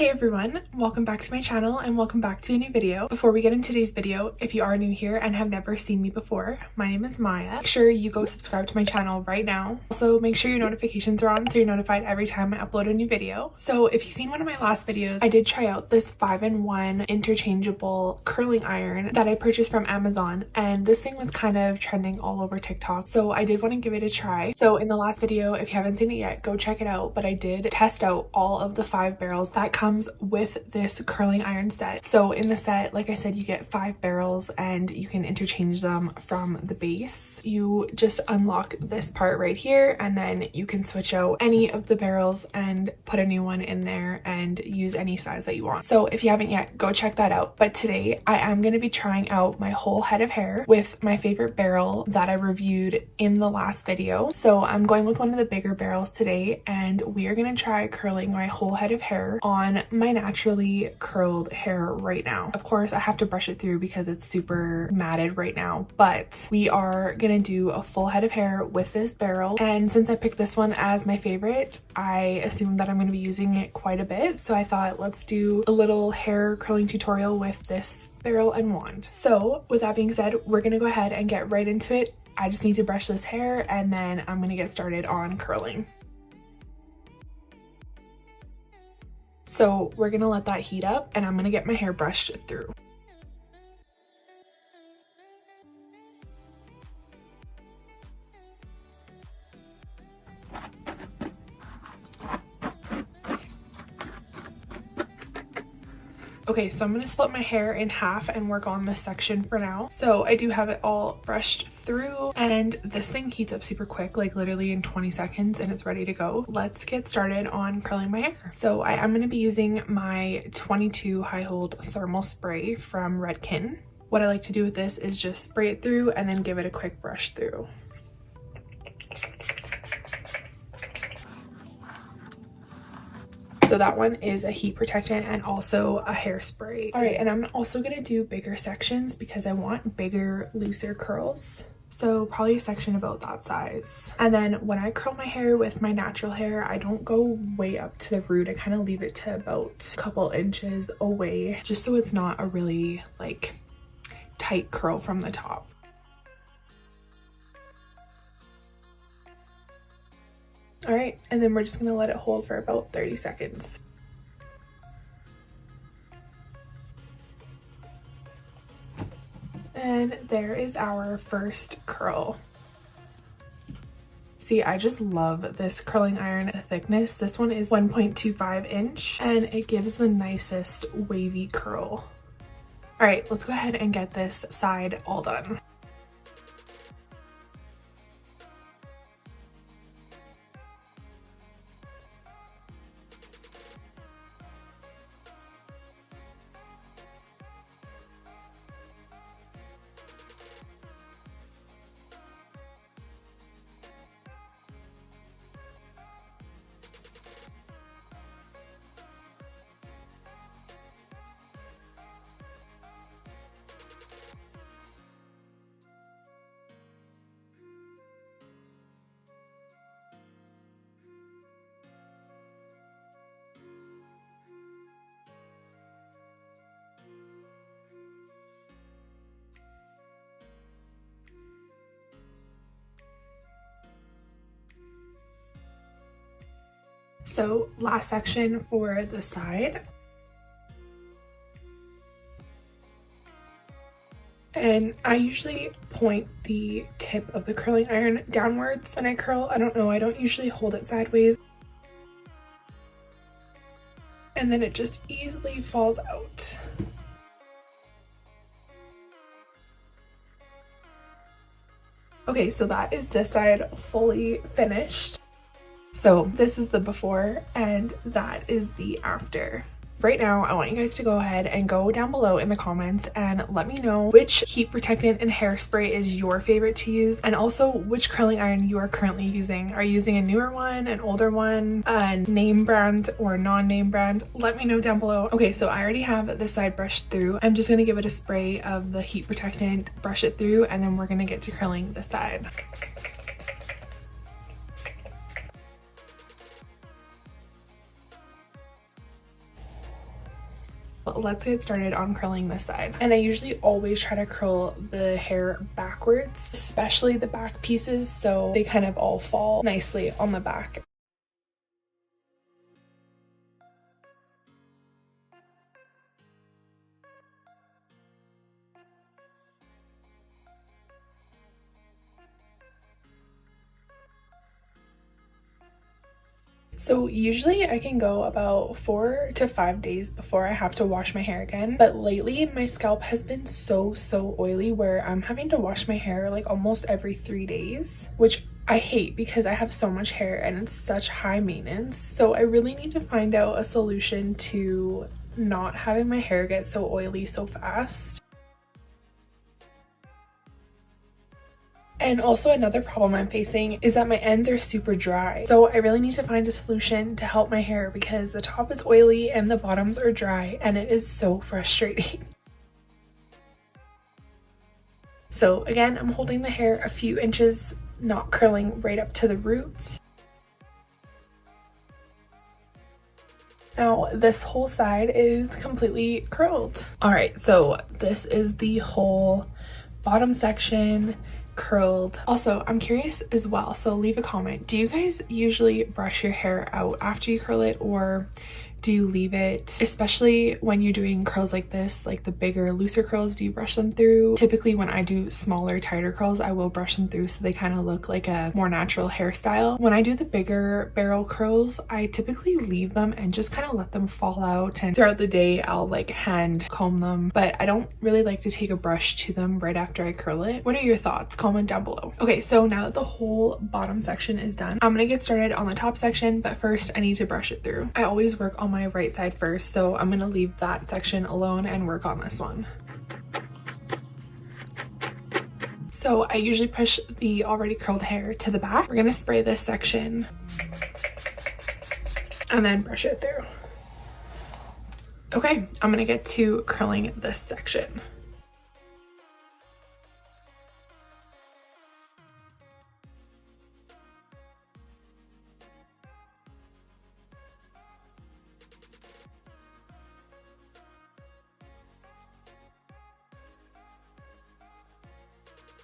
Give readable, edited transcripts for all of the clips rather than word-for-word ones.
Hey everyone, welcome back to my channel and welcome back to a new video. Before we get into today's video, if you are new here and have never seen me before, my name is Maya. Make sure you go subscribe to my channel right now. Also, make sure your notifications are on so you're notified every time I upload a new video. So if you've seen one of my last videos, I did try out this 5-in-1 interchangeable curling iron that I purchased from Amazon, and this thing was kind of trending all over TikTok. So I did want to give it a try. So in the last video, if you haven't seen it yet, go check it out. But I did test out all of the 5 barrels that comes with this curling iron set. So in the set, like I said, you get 5 barrels and you can interchange them from the base. You just unlock this part right here and then you can switch out any of the barrels and put a new one in there and use any size that you want. So if you haven't yet, go check that out. But today I am going to be trying out my whole head of hair with my favorite barrel that I reviewed in the last video. So I'm going with one of the bigger barrels today and we are going to try curling my whole head of hair on my naturally curled hair right now. Of course, I have to brush it through because it's super matted right now, but we are gonna do a full head of hair with this barrel. And since I picked this one as my favorite, I assume that I'm gonna be using it quite a bit. So I thought, let's do a little hair curling tutorial with this barrel and wand. So with that being said, we're gonna go ahead and get right into it. I just need to brush this hair and then I'm gonna get started on curling. So we're gonna let that heat up and I'm gonna get my hair brushed through. Okay, so I'm gonna split my hair in half and work on this section for now. So I do have it all brushed through and this thing heats up super quick, like literally in 20 seconds and it's ready to go. Let's get started on curling my hair. So I am gonna be using my 22 high hold thermal spray from Redken. What I like to do with this is just spray it through and then give it a quick brush through. So that one is a heat protectant and also a hairspray. All right, and I'm also gonna do bigger sections because I want bigger, looser curls. So probably a section about that size. And then when I curl my hair with my natural hair, I don't go way up to the root. I kind of leave it to about a couple inches away, just so it's not a really like tight curl from the top. All right, and then we're just gonna let it hold for about 30 seconds. And there is our first curl. See, I just love this curling iron thickness. This one is 1.25 inch and it gives the nicest wavy curl. All right, let's go ahead and get this side all done. So last section for the side. And I usually point the tip of the curling iron downwards when I curl. I don't know, I don't usually hold it sideways. And then it just easily falls out. Okay, so that is this side fully finished. So this is the before and that is the after. Right now, I want you guys to go ahead and go down below in the comments and let me know which heat protectant and hairspray is your favorite to use, and also which curling iron you are currently using. Are you using a newer one, an older one, a name brand or non-name brand? Let me know down below. Okay, so I already have this side brushed through. I'm just gonna give it a spray of the heat protectant, brush it through, and then we're gonna get to curling the side. Let's get started on curling this side. And I usually always try to curl the hair backwards, especially the back pieces, so they kind of all fall nicely on the back. So usually I can go about 4 to 5 days before I have to wash my hair again, but lately my scalp has been so oily where I'm having to wash my hair like almost every 3 days, which I hate because I have so much hair and it's such high maintenance. So I really need to find out a solution to not having my hair get so oily so fast. And also another problem I'm facing is that my ends are super dry. So I really need to find a solution to help my hair because the top is oily and the bottoms are dry and it is so frustrating. So again, I'm holding the hair a few inches, not curling right up to the roots. Now this whole side is completely curled. All right, so this is the whole bottom section curled. Also, I'm curious as well, so leave a comment. Do you guys usually brush your hair out after you curl it, or do you leave it, especially when you're doing curls like this, like the bigger, looser curls, do you brush them through? Typically when I do smaller, tighter curls, I will brush them through so they kind of look like a more natural hairstyle. When I do the bigger barrel curls, I typically leave them and just kind of let them fall out, and throughout the day I'll like hand comb them, but I don't really like to take a brush to them right after I curl it. What are your thoughts? Comment down below. Okay, so now that the whole bottom section is done, I'm gonna get started on the top section, but first I need to brush it through. I always work on my right side first, so I'm gonna leave that section alone and work on this one. So I usually push the already curled hair to the back. We're gonna spray this section and then brush it through. Okay, I'm gonna get to curling this section.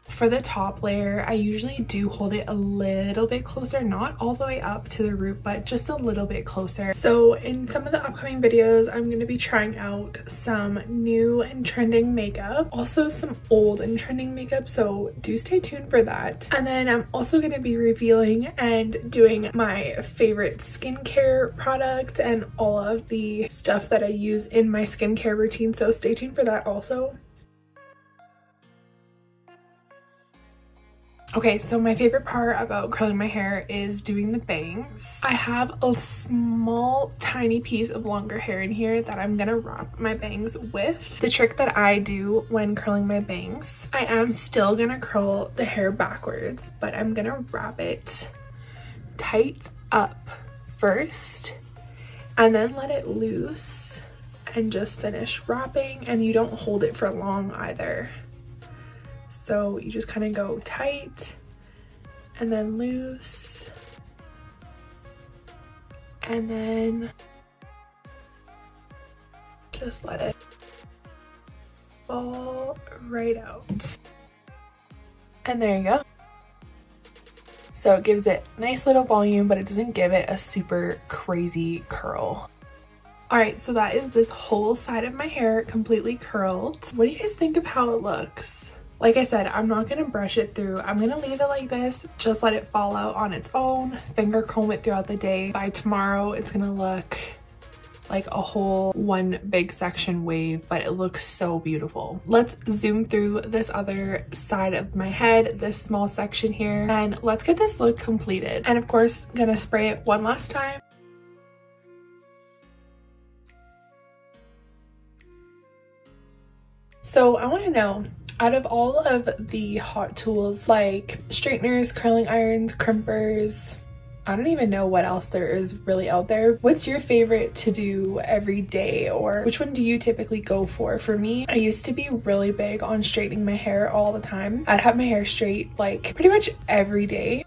For the top layer, I usually do hold it a little bit closer, not all the way up to the root, but just a little bit closer. So in some of the upcoming videos, I'm going to be trying out some new and trending makeup, also some old and trending makeup, so do stay tuned for that. And then I'm also going to be revealing and doing my favorite skincare product and all of the stuff that I use in my skincare routine, so stay tuned for that also. Okay, so my favorite part about curling my hair is doing the bangs. I have a small, tiny piece of longer hair in here that I'm gonna wrap my bangs with. The trick that I do when curling my bangs, I am still gonna curl the hair backwards, but I'm gonna wrap it tight up first and then let it loose and just finish wrapping, and you don't hold it for long either. So you just kind of go tight and then loose and then just let it fall right out. And there you go. So it gives it nice little volume, but it doesn't give it a super crazy curl. Alright, so that is this whole side of my hair completely curled. What do you guys think of how it looks? Like I said, I'm not going to brush it through. I'm going to leave it like this, just let it fall out on its own, finger comb it throughout the day. By tomorrow, it's going to look like a whole one big section wave, but it looks so beautiful. Let's zoom through this other side of my head, this small section here, and let's get this look completed. And of course, going to spray it one last time. So I want to know, out of all of the hot tools like straighteners, curling irons, crimpers, I don't even know what else there is really out there, what's your favorite to do every day, or which one do you typically go for? For me, I used to be really big on straightening my hair all the time. I'd have my hair straight like pretty much every day.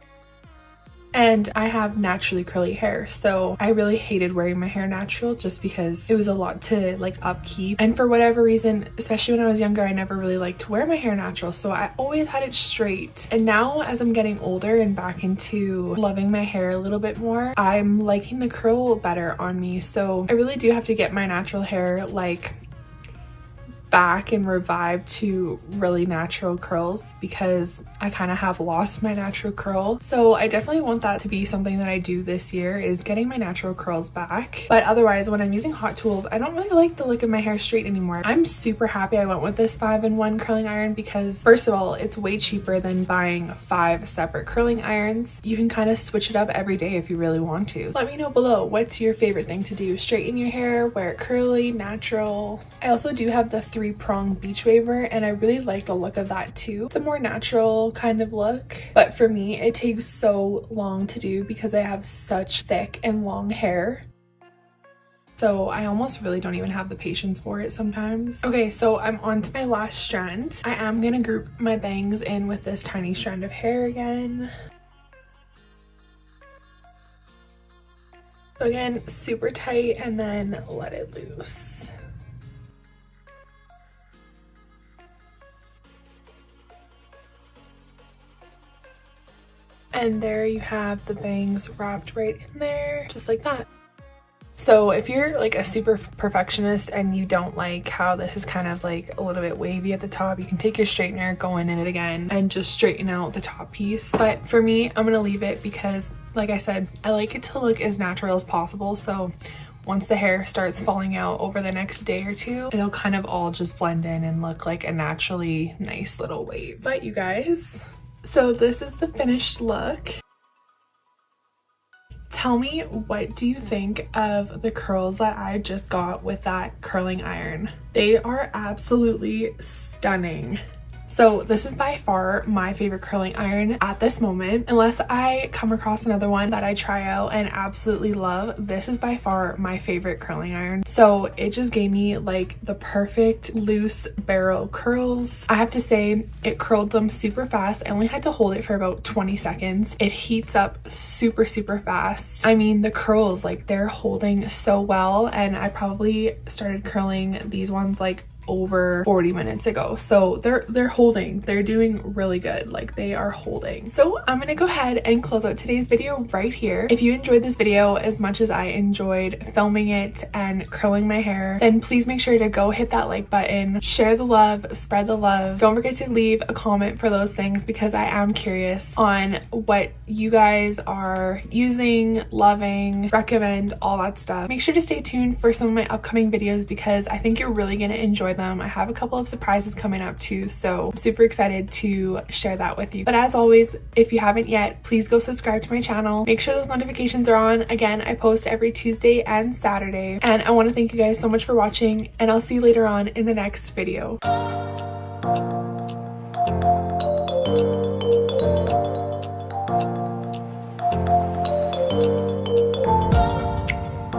And I have naturally curly hair, so I really hated wearing my hair natural just because it was a lot to like upkeep. And for whatever reason, especially when I was younger, I never really liked to wear my hair natural, so I always had it straight. And now as I'm getting older and back into loving my hair a little bit more, I'm liking the curl better on me. So I really do have to get my natural hair like back and revive to really natural curls, because I kind of have lost my natural curl. So I definitely want that to be something that I do this year, is getting my natural curls back. But otherwise, when I'm using hot tools, I don't really like the look of my hair straight anymore. I'm super happy I went with this 5-in-1 curling iron because first of all, it's way cheaper than buying 5 separate curling irons. You can kind of switch it up every day if you really want to. Let me know below, what's your favorite thing to do? Straighten your hair, wear it curly, natural? I also do have the 3-prong beach waver, and I really like the look of that too. It's a more natural kind of look, but for me it takes so long to do because I have such thick and long hair. So I almost really don't even have the patience for it sometimes. Okay, so I'm on to my last strand. I am gonna group my bangs in with this tiny strand of hair again. So again, super tight and then let it loose. And there you have the bangs wrapped right in there, just like that. So if you're like a super perfectionist and you don't like how this is kind of like a little bit wavy at the top, you can take your straightener, go in it again, and just straighten out the top piece. But for me, I'm gonna leave it because, like I said, I like it to look as natural as possible. So once the hair starts falling out over the next day or two, it'll kind of all just blend in and look like a naturally nice little wave. But you guys, so this is the finished look. Tell me, what do you think of the curls that I just got with that curling iron? They are absolutely stunning. So this is by far my favorite curling iron at this moment. Unless I come across another one that I try out and absolutely love, this is by far my favorite curling iron. So it just gave me like the perfect loose barrel curls. I have to say, it curled them super fast. I only had to hold it for about 20 seconds. It heats up super fast. I mean, the curls, like, they're holding so well, and I probably started curling these ones like over 40 minutes ago. So they're holding, they're doing really good, like they are holding. So I'm gonna go ahead and close out today's video right here. If you enjoyed this video as much as I enjoyed filming it and curling my hair, then please make sure to go hit that like button, share the love, spread the love. Don't forget to leave a comment for those things, because I am curious on what you guys are using, loving, recommend, all that stuff. Make sure to stay tuned for some of my upcoming videos because I think you're really gonna enjoy them. I have a couple of surprises coming up too, so I'm super excited to share that with you. But as always, if you haven't yet, please go subscribe to my channel. Make sure those notifications are on. Again, I post every Tuesday and Saturday. And I want to thank you guys so much for watching, and I'll see you later on in the next video.